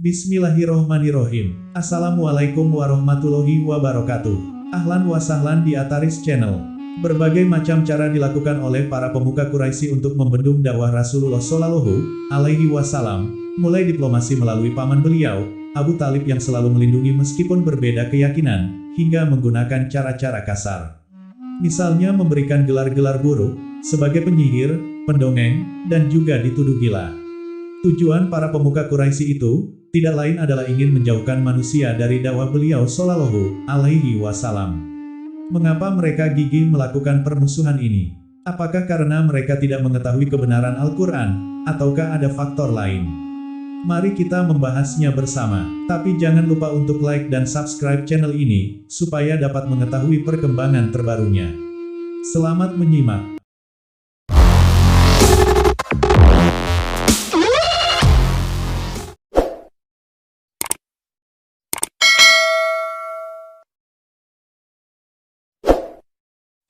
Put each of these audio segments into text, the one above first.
Bismillahirrohmanirrohim. Assalamualaikum warahmatullahi wabarakatuh. Ahlan wa sahlan di Ataris Channel. Berbagai macam cara dilakukan oleh para pemuka Quraisy untuk membendung dakwah Rasulullah Shallallahu Alaihi Wasallam, mulai diplomasi melalui paman beliau, Abu Talib yang selalu melindungi meskipun berbeda keyakinan, hingga menggunakan cara-cara kasar. Misalnya memberikan gelar-gelar buruk, sebagai penyihir, pendongeng, dan juga dituduh gila. Tujuan para pemuka Quraisy itu tidak lain adalah ingin menjauhkan manusia dari dakwah beliau Shallallahu Alaihi Wasallam. Mengapa mereka gigih melakukan permusuhan ini? Apakah karena mereka tidak mengetahui kebenaran Al-Quran, ataukah ada faktor lain? Mari kita membahasnya bersama. Tapi jangan lupa untuk like dan subscribe channel ini, supaya dapat mengetahui perkembangan terbarunya. Selamat menyimak.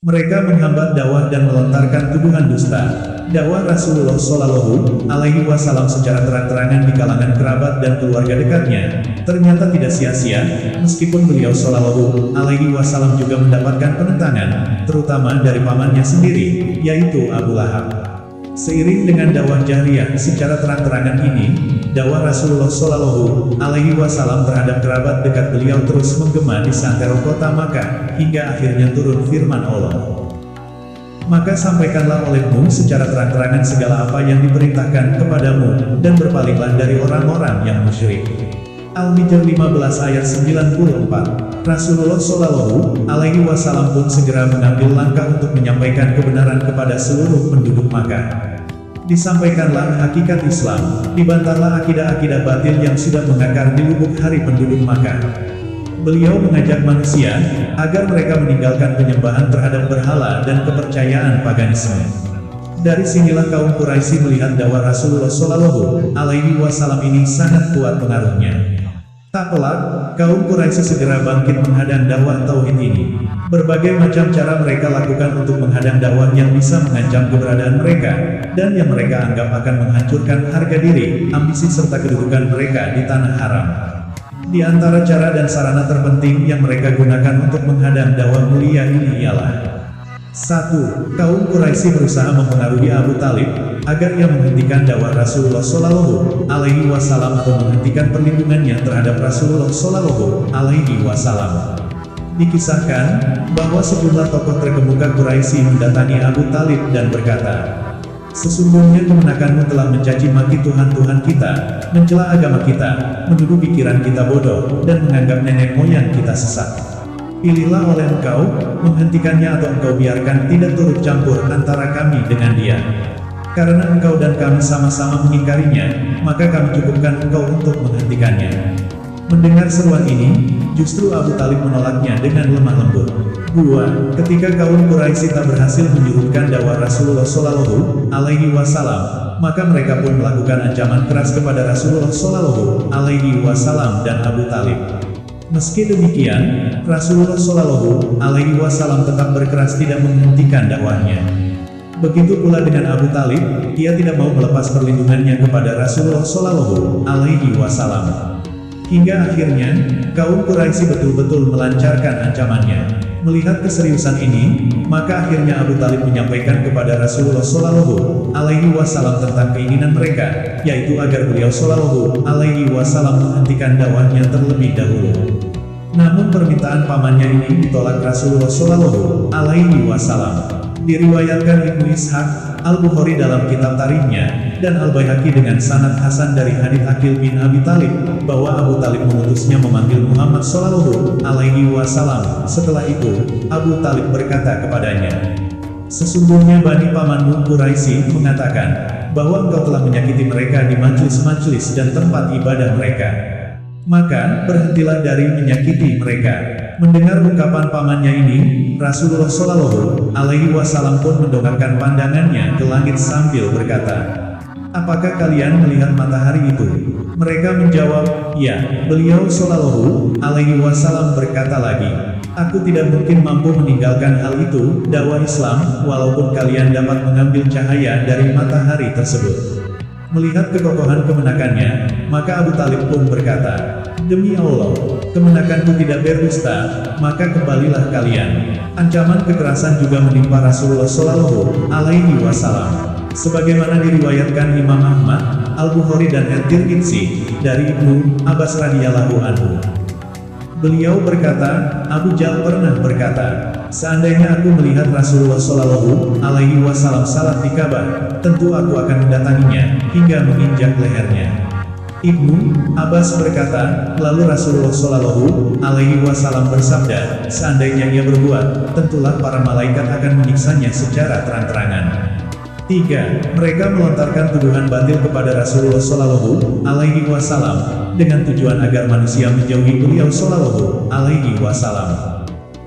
Mereka menghambat dakwah dan melontarkan tuduhan dusta. Dakwah Rasulullah Shallallahu Alaihi Wasallam secara terang-terangan di kalangan kerabat dan keluarga dekatnya ternyata tidak sia-sia, meskipun beliau Shallallahu Alaihi Wasallam juga mendapatkan penentangan, terutama dari pamannya sendiri, yaitu Abu Lahab. Seiring dengan dakwah jahriyah secara terang-terangan ini, dakwah Rasulullah Shallallahu Alaihi Wasallam terhadap kerabat dekat beliau terus menggema di santero kota Makkah, hingga akhirnya turun firman Allah. Maka sampaikanlah olehmu secara terang-terangan segala apa yang diperintahkan kepadamu, dan berpalinglah dari orang-orang yang musyrik. Al-Hijr 15 ayat 94. Rasulullah Shallallahu Alaihi Wasallam pun segera mengambil langkah untuk menyampaikan kebenaran kepada seluruh penduduk Makkah. Disampaikanlah hakikat Islam, dibantahlah akidah-akidah batil yang sudah mengakar di lubuk hati penduduk Makkah. Beliau mengajak manusia agar mereka meninggalkan penyembahan terhadap berhala dan kepercayaan paganisme. Dari sinilah kaum Quraisy melihat dakwah Rasulullah Shallallahu Alaihi Wasallam ini sangat kuat pengaruhnya. Tak pelak, kaum Quraisy segera bangkit menghadang dakwah tauhid ini. Berbagai macam cara mereka lakukan untuk menghadang dakwah yang bisa mengancam keberadaan mereka, dan yang mereka anggap akan menghancurkan harga diri, ambisi serta kedudukan mereka di tanah haram. Di antara cara dan sarana terpenting yang mereka gunakan untuk menghadang dakwah mulia ini ialah 1. Kaum Quraisy berusaha mempengaruhi Abu Talib agar ia menghentikan dakwah Rasulullah Shallallahu Alaihi Wasallam atau menghentikan perlindungannya terhadap Rasulullah Shallallahu Alaihi Wasallam. Dikisahkan bahwa sejumlah tokoh terkemuka Quraisy mendatangi Abu Talib dan berkata, "Sesungguhnya kemenakanmu telah mencaci maki Tuhan-Tuhan kita, mencela agama kita, menuduh pikiran kita bodoh, dan menganggap nenek moyang kita sesat. Pilihlah oleh engkau, menghentikannya atau engkau biarkan tidak turut campur antara kami dengan dia. Karena engkau dan kami sama-sama mengingkarinya, maka kami cukupkan engkau untuk menghentikannya." Mendengar seruan ini, justru Abu Talib menolaknya dengan lemah lembut. 2. Ketika kaum Quraisy tak berhasil menyurutkan dakwah Rasulullah Shallallahu Alaihi Wasallam, maka mereka pun melakukan ancaman keras kepada Rasulullah Shallallahu Alaihi Wasallam dan Abu Talib. Meski demikian, Rasulullah Shallallahu Alaihi Wasallam tetap berkeras tidak menghentikan dakwahnya. Begitu pula dengan Abu Talib, ia tidak mau melepas perlindungannya kepada Rasulullah Shallallahu Alaihi Wasallam. Hingga akhirnya, kaum Quraisy betul-betul melancarkan ancamannya. Melihat keseriusan ini, maka akhirnya Abu Talib menyampaikan kepada Rasulullah Shallallahu Alaihi Wasallam tentang keinginan mereka, yaitu agar beliau Shallallahu Alaihi Wasallam menghentikan dakwahnya terlebih dahulu. Namun permintaan pamannya ini ditolak Rasulullah Shallallahu Alaihi Wasallam. Diriwayatkan Ibnu Ishaq, Al-Bukhari dalam kitab tarikhnya, dan Al-Baihaqi dengan sanad hasan dari hadits Aqil bin Abi Talib, bahwa Abu Talib mengutusnya memanggil Muhammad Shallallahu Alaihi Wasallam. Setelah itu, Abu Talib berkata kepadanya, "Sesungguhnya Bani pamanmu Quraisy mengatakan bahwa engkau telah menyakiti mereka di majelis-majelis dan tempat ibadah mereka. Maka, berhentilah dari menyakiti mereka." Mendengar ungkapan pamannya ini, Rasulullah Shallallahu Alaihi Wasallam pun mendongakkan pandangannya ke langit sambil berkata, "Apakah kalian melihat matahari itu?" Mereka menjawab, "Ya." Beliau Shallallahu Alaihi Wasallam berkata lagi, "Aku tidak mungkin mampu meninggalkan hal itu, dakwah Islam, walaupun kalian dapat mengambil cahaya dari matahari tersebut." Melihat kekokohan kemenakannya, maka Abu Talib pun berkata, "Demi Allah, kemenakanku tidak berdusta, maka kembalilah kalian." Ancaman kekerasan juga menimpa Rasulullah Shallallahu Alaihi Wasallam. Sebagaimana diriwayatkan Imam Ahmad, Al-Bukhari dan At-Tirmidzi dari Ibnu Abbas radhiyallahu anhu. Beliau berkata, Abu Jal pernah berkata, "Seandainya aku melihat Rasulullah Shallallahu Alaihi Wasallam salat di Ka'bah, tentu aku akan mendatanginya hingga menginjak lehernya." Ibnu Abbas berkata, lalu Rasulullah Shallallahu Alaihi Wasallam bersabda, "Seandainya ia berbuat, tentulah para malaikat akan menyiksanya secara terang-terangan." 3. Mereka melontarkan tuduhan batil kepada Rasulullah Shallallahu Alaihi Wasallam dengan tujuan agar manusia menjauhi beliau Shallallahu Alaihi Wasallam.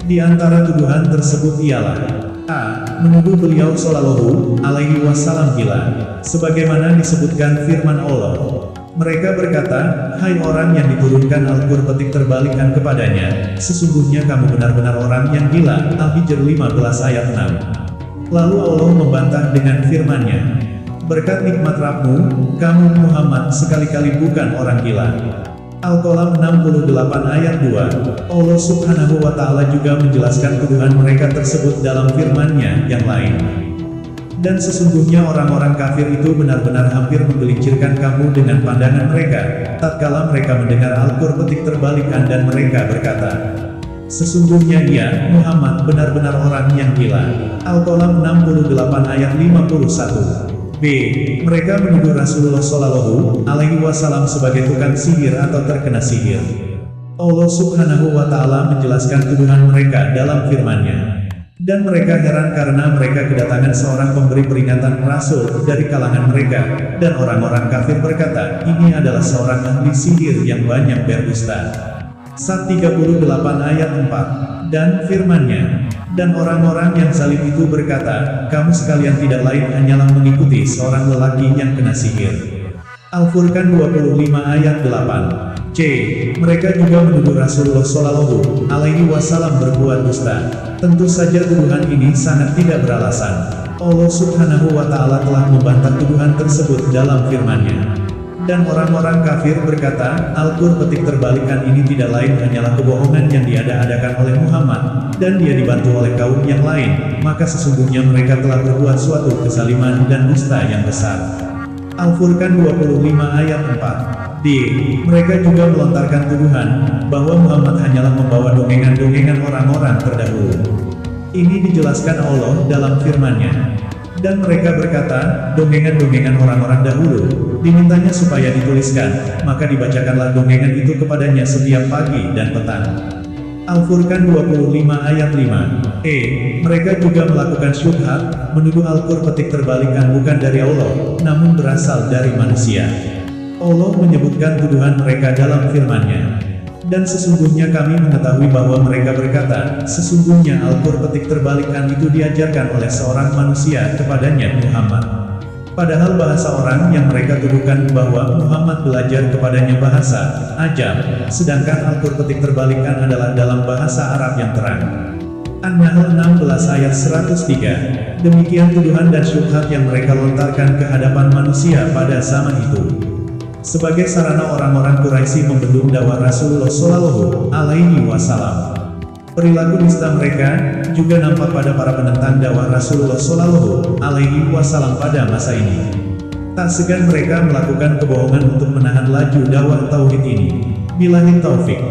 Di antara tuduhan tersebut ialah a. Menuduh beliau Shallallahu Alaihi Wasallam gila, sebagaimana disebutkan firman Allah. Mereka berkata, "Hai orang yang diturunkan Al-Qur'an petik terbalikan kepadanya, sesungguhnya kamu benar-benar orang yang gila." Al-Hijr 15 ayat 6. Lalu Allah membantah dengan firman-Nya, "Berkat nikmat Rabbmu, kamu Muhammad sekali-kali bukan orang gila." Al-Qalam 68 ayat 2. Allah Subhanahu wa Ta'ala juga menjelaskan tuduhan mereka tersebut dalam firman-Nya yang lain. "Dan sesungguhnya orang-orang kafir itu benar-benar hampir menggelincirkan kamu dengan pandangan mereka, tatkala mereka mendengar Al-Qur'an petik terbalikan dan mereka berkata, sesungguhnya ia, Muhammad benar-benar orang yang gila." Al-Qalam 68 ayat 51. B. Mereka menuduh Rasulullah Shallallahu Alaihi Wasallam sebagai tukang sihir atau terkena sihir. Allah Subhanahu wa Ta'ala menjelaskan tuduhan mereka dalam firman-Nya. Dan mereka heran karena mereka kedatangan seorang pemberi peringatan Rasul dari kalangan mereka, dan orang-orang kafir berkata, "Ini adalah seorang ahli sihir yang banyak berdusta." Sat 38 ayat 4. Dan firman-Nya, "Dan orang-orang yang zalim itu berkata, kamu sekalian tidak lain hanyalah mengikuti seorang lelaki yang kena sihir." Al-Furqan 25 ayat 8. C. Mereka juga menuduh Rasulullah Shallallahu Alaihi Wasallam berbuat dusta. Tentu saja tuduhan ini sangat tidak beralasan. Allah Subhanahu wa Ta'ala telah membantah tuduhan tersebut dalam firman-Nya. Dan orang-orang kafir berkata, Al-Qur'an petik terbalikan ini tidak lain hanyalah kebohongan yang diada-adakan oleh Muhammad, dan dia dibantu oleh kaum yang lain, maka sesungguhnya mereka telah berbuat suatu kezaliman dan dusta yang besar. Al-Furqan 25 ayat 4. D. Mereka juga melontarkan tuduhan, bahwa Muhammad hanyalah membawa dongengan-dongengan orang-orang terdahulu. Ini dijelaskan Allah dalam firman-Nya. Dan mereka berkata, dongengan-dongengan orang-orang dahulu, dimintanya supaya dituliskan, maka dibacakanlah dongengan itu kepadanya setiap pagi dan petang. Al-Furqan 25 ayat 5. Mereka juga melakukan syubhat, menuduh Al-Qur'an petik terbalikan bukan dari Allah, namun berasal dari manusia. Allah menyebutkan tuduhan mereka dalam firman-Nya. Dan sesungguhnya kami mengetahui bahwa mereka berkata, sesungguhnya Al-Qur'an petik terbalikan itu diajarkan oleh seorang manusia kepadanya Muhammad. Padahal bahasa orang yang mereka tuduhkan bahwa Muhammad belajar kepadanya bahasa Ajam, sedangkan Al-Qur'an petik terbalikan adalah dalam bahasa Arab yang terang. An-Nahl 16 ayat 103. Demikian tuduhan dan syubhat yang mereka lontarkan ke hadapan manusia pada zaman itu. Sebagai sarana orang-orang Quraisy membendung dakwah Rasulullah Shallallahu Alaihi Wasallam. Perilaku nista mereka juga nampak pada para penentang dakwah Rasulullah Shallallahu Alaihi Wasallam pada masa ini. Tak segan mereka melakukan kebohongan untuk menahan laju dakwah tauhid ini. Billahi taufik.